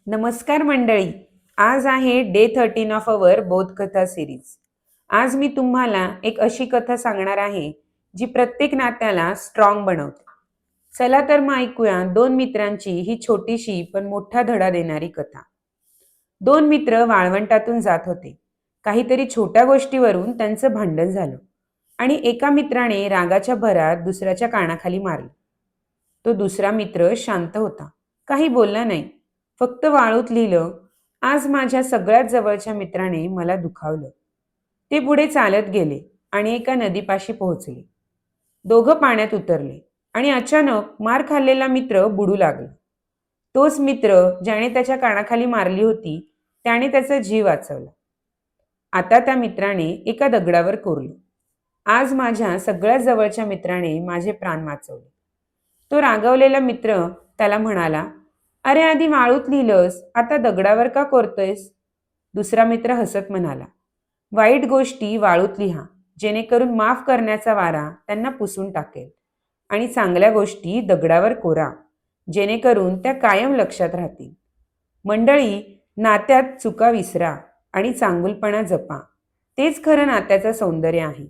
नमस्कार मंडळी. आज आहे डे 13 ऑफ अवर बोधकथा सिरीज. आज मी तुम्हाला एक अशी कथा सांगणार आहे जी प्रत्येक नात्याला स्ट्रॉंग बनवते. चला तर मग ऐकूया दोन मित्रांची ही छोटीशी पण मोठा धडा देणारी कथा. दोन मित्र वाळवंटातून जात होते. काहीतरी छोट्या गोष्टीवरून त्यांचं भांडण झालं आणि एका मित्राने रागाच्या भरात दुसऱ्याच्या कानाखाली मारलं. तो दुसरा मित्र शांत होता, काही बोलला नाही, फक्त वाळूत लिहिलं, आज माझ्या सगळ्यात जवळच्या मित्राने मला दुखावलं. ते पुढे चालत गेले आणि एका नदीपाशी पोहोचले. दोघं पाण्यात उतरले आणि अचानक मार खाल्लेला मित्र बुडू लागला. तोच मित्र ज्याने त्याच्या कानाखाली मारली होती त्याने त्याचा जीव वाचवला. आता त्या मित्राने एका दगडावर कोरलं, आज माझ्या सगळ्यात जवळच्या मित्राने माझे प्राण वाचवले. तो रागावलेला मित्र त्याला म्हणाला, अरे आधी वाळूत लिहिलंस, आता दगडावर का कोरतोयस? दुसरा मित्र हसत म्हणाला, वाईट गोष्टी वाळूत लिहा, जेणेकरून माफ करण्याचा वारा त्यांना पुसून टाकेल, आणि चांगल्या गोष्टी दगडावर कोरा, जेणेकरून त्या कायम लक्षात राहतील. मंडळी, नात्यात चुका विसरा आणि चांगुलपणा जपा. तेच खरं नात्याचं सौंदर्य आहे.